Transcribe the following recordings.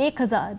1,000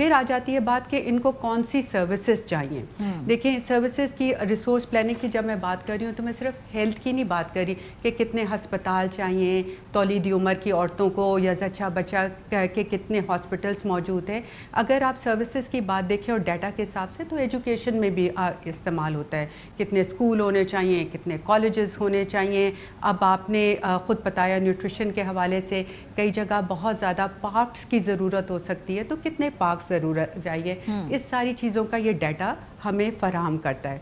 پھر آ جاتی ہے بات کہ ان کو کون سی سروسز چاہیے. دیکھیں سروسز کی ریسورس پلاننگ کی جب میں بات کر رہی ہوں تو میں صرف ہیلتھ کی نہیں بات کر رہی کہ کتنے ہسپتال چاہیے تولیدی عمر کی عورتوں کو یا زچہ بچہ کے کتنے ہاسپٹلس موجود ہیں. اگر آپ سروسز کی بات دیکھیں اور ڈیٹا کے حساب سے تو ایجوکیشن میں بھی استعمال ہوتا ہے. کتنے اسکول ہونے چاہیے, کتنے کالجز ہونے چاہیے. اب آپ نے خود بتایا نیوٹریشن کے حوالے سے کئی جگہ بہت زیادہ پارکس کی ضرورت ہو سکتی ہے, تو کتنے پارکس ضرورت چاہیے. اس ساری چیزوں کا یہ ڈیٹا ہمیں فراہم کرتا ہے.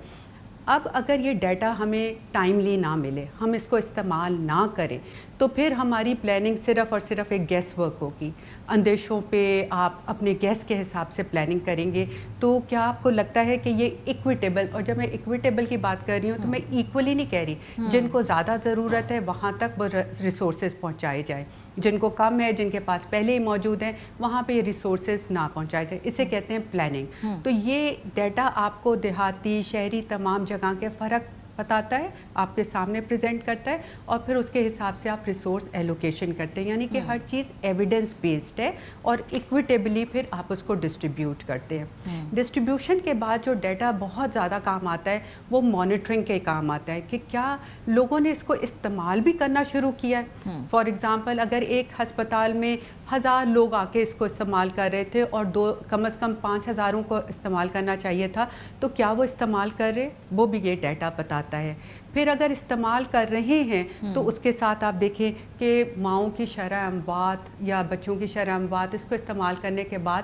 اب اگر یہ ڈیٹا ہمیں ٹائملی نہ ملے, ہم اس کو استعمال نہ کریں, تو پھر ہماری پلاننگ صرف اور صرف ایک گیس ورک ہوگی. اندیشوں پہ آپ اپنے گیس کے حساب سے پلاننگ کریں گے. تو کیا آپ کو لگتا ہے کہ یہ ایکویٹیبل, اور جب میں ایکویٹیبل کی بات کر رہی ہوں تو میں ایکولی نہیں کہہ رہی, جن کو زیادہ ضرورت ہے وہاں تک وہ ریسورسز پہنچائے جائیں, جن کو کم ہے, جن کے پاس پہلے ہی موجود ہیں, وہاں پہ یہ ریسورسز نہ پہنچائے جائیں. اسے کہتے ہیں پلاننگ. تو یہ ڈیٹا آپ کو دیہاتی شہری تمام جگہ کے فرق بتاتا ہے, آپ کے سامنے پریزنٹ کرتا ہے, اور پھر اس کے حساب سے آپ ریسورس ایلوکیشن کرتے ہیں. یعنی کہ ہر چیز ایویڈنس بیسڈ ہے اور ایکویٹیبلی پھر آپ اس کو ڈسٹریبیوٹ کرتے ہیں. ڈسٹریبیوشن کے بعد جو ڈیٹا بہت زیادہ کام آتا ہے وہ مانیٹرنگ کے کام آتا ہے کہ کیا لوگوں نے اس کو استعمال بھی کرنا شروع کیا ہے. فار ایگزامپل اگر ایک ہسپتال میں 1000 لوگ آ کے اس کو استعمال کر رہے تھے اور کم از کم 5000 کو استعمال کرنا چاہیے تھا, تو کیا وہ استعمال کر رہے, وہ بھی یہ ڈیٹا بتاتا ہے. پھر اگر استعمال کر رہے ہیں تو اس کے ساتھ آپ دیکھیں کہ ماؤں کی شرح اموات یا بچوں کی شرح اموات اس کو استعمال کرنے کے بعد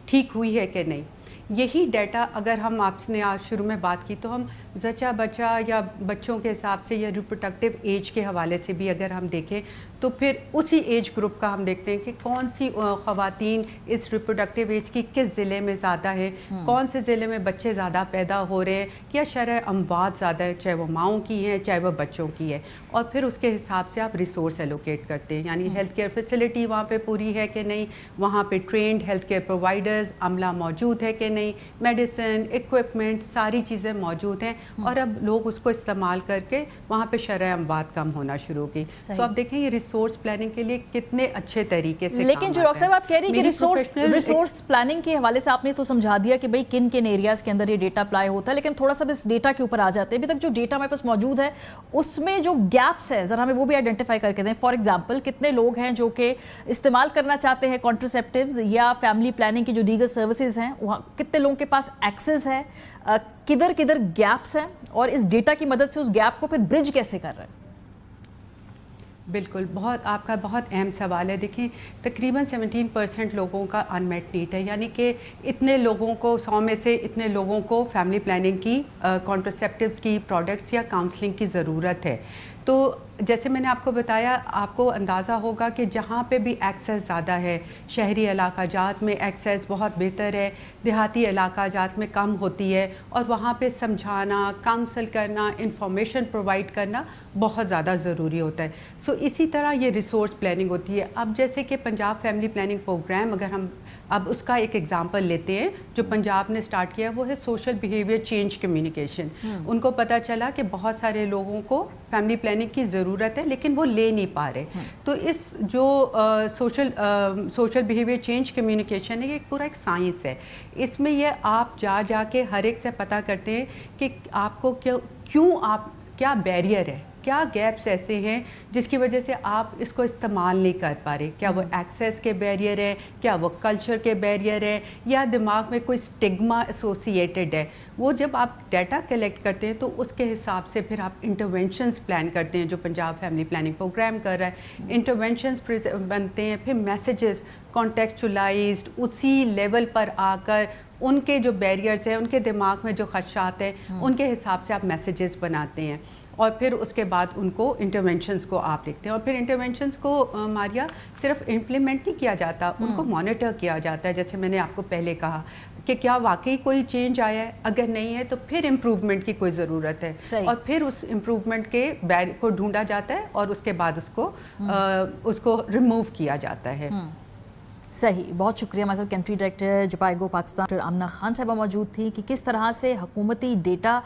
ٹھیک ہوئی ہے کہ نہیں. یہی ڈیٹا اگر ہم آپ نے آج شروع میں بات کی تو ہم زچہ بچہ یا بچوں کے حساب سے یا ریپروڈکٹیو ایج کے حوالے سے بھی اگر ہم دیکھیں تو پھر اسی ایج گروپ کا ہم دیکھتے ہیں کہ کون سی خواتین اس ریپروڈکٹیو ایج کی کس ضلع میں زیادہ ہے, کون سے ضلع میں بچے زیادہ پیدا ہو رہے ہیں, یا شرح اموات زیادہ ہے, چاہے وہ ماؤں کی ہیں چاہے وہ بچوں کی ہے. اور پھر اس کے حساب سے آپ ریسورس ایلوکیٹ کرتے ہیں, یعنی ہیلتھ کیئر فیسلٹی وہاں پہ پوری ہے کہ نہیں, وہاں پہ ٹرینڈ ہیلتھ کیئر پرووائڈرز عملہ موجود ہے کہ نہیں, میڈیسن ایکوپمنٹ ساری چیزیں موجود ہیں, اور اب لوگ اس کو استعمال کر کے وہاں پہ شرح اموات کم ہونا شروع کی. تو آپ دیکھیں یہ ریسورس پلاننگ کے لیے کتنے اچھے طریقے سے. لیکن جو ڈاکٹر صاحب آپ کہہ رہی ہیں کہ ریسورس پلاننگ کے حوالے سے آپ نے تو سمجھا دیا کہ بھئی کن کن ایریاز کے اندر یہ ڈیٹا اپلائی ہوتا ہے, لیکن تھوڑا سا اس ڈیٹا کے اوپر آ جاتے ہیں. ابھی تک جو ڈیٹا ہمارے پاس موجود ہے اس میں جو گیپس ہے ذرا ہمیں وہ بھی آئیڈینٹیفائی کر کے دیں. فار ایگزامپل کتنے لوگ ہیں جو کہ استعمال کرنا چاہتے ہیں کانٹرسیپٹیوز یا فیملی پلاننگ کی جو دیگر سروسز ہیں, وہاں کتنے لوگوں کے پاس ایکسس ہے, کدھر کدھر گیپس ہیں, اور اس ڈیٹا کی مدد سے اس گیپ کو پھر برج کیسے کر رہے ہیں. بالکل, بہت آپ کا بہت اہم سوال ہے. دیکھیں تقریباً 17% لوگوں کا ان میٹ نیڈ ہے, یعنی کہ اتنے لوگوں کو 100 میں سے اتنے لوگوں کو فیملی پلاننگ کی کانٹرسیپٹیوز کی پروڈکٹس یا کاؤنسلنگ کی ضرورت ہے. تو جیسے میں نے آپ کو بتایا, آپ کو اندازہ ہوگا کہ جہاں پہ بھی ایکسیس زیادہ ہے, شہری علاقہ جات میں ایکسیس بہت بہتر ہے, دیہاتی علاقہ جات میں کم ہوتی ہے, اور وہاں پہ سمجھانا, کاؤنسل کرنا, انفارمیشن پرووائڈ کرنا بہت زیادہ ضروری ہوتا ہے. سو اسی طرح یہ ریسورس پلاننگ ہوتی ہے. اب جیسے کہ پنجاب فیملی پلاننگ پروگرام, اگر ہم اب اس کا ایک ایگزامپل لیتے ہیں جو پنجاب نے سٹارٹ کیا, وہ ہے سوشل بیہیویئر چینج کمیونیکیشن. ان کو پتہ چلا کہ بہت سارے لوگوں کو فیملی پلاننگ کی ضرورت ہے لیکن وہ لے نہیں پا رہے. تو اس جو سوشل بیہیویئر چینج کمیونیکیشن ہے, یہ پورا ایک سائنس ہے. اس میں یہ آپ جا کے ہر ایک سے پتہ کرتے ہیں کہ آپ کو کیا بیریئر ہے, کیا گیپس ایسے ہیں جس کی وجہ سے آپ اس کو استعمال نہیں کر پا رہے. کیا وہ ایکسیس کے بیریئر ہے, کیا وہ کلچر کے بیریئر ہے, یا دماغ میں کوئی سٹگما ایسوسیٹڈ ہے. وہ جب آپ ڈیٹا کلیکٹ کرتے ہیں تو اس کے حساب سے پھر آپ انٹرونشنز پلان کرتے ہیں, جو پنجاب فیملی پلاننگ پروگرام کر رہا ہے. انٹرونشنز بنتے ہیں, پھر میسیجز کانٹیکچولائزڈ اسی لیول پر آ کر ان کے جو بیریئرز ہیں, ان کے دماغ میں جو خدشات ہیں, ان کے حساب سے آپ میسیجز بناتے ہیں, اور پھر اس کے بعد ان کو انٹرونشنز کو آپ لکھتے ہیں. اور پھر انٹرونشنز کو ماریا صرف امپلیمنٹ نہیں کیا جاتا, ان کو مانیٹر کیا جاتا ہے. جیسے میں نے آپ کو پہلے کہا کہ کیا واقعی کوئی چینج آیا ہے, اگر نہیں ہے تو پھر امپروومنٹ کی کوئی ضرورت ہے, اور پھر اس امپروومنٹ کے کو ڈھونڈا جاتا ہے اور اس کے بعد اس کو ریموو کیا جاتا ہے. صحیح، بہت شکریہ. ہمارے ساتھ country director Jhpiego Pakistan doctor Amna Khan صاحبہ موجود تھی کہ کس طرح سے حکومتی ڈیٹا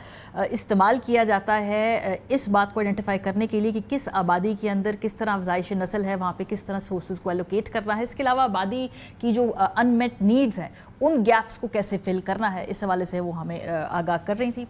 استعمال کیا جاتا ہے اس بات کو آئیڈینٹیفائی کرنے کے لیے کہ کس آبادی کے اندر کس طرح افزائش نسل ہے، وہاں پہ کس طرح سورسز کو ایلوکیٹ کرنا ہے. اس کے علاوہ آبادی کی جو ان میٹ نیڈز ہیں ان گیپس کو کیسے فل کرنا ہے، اس حوالے سے وہ ہمیں آگاہ کر رہی تھی.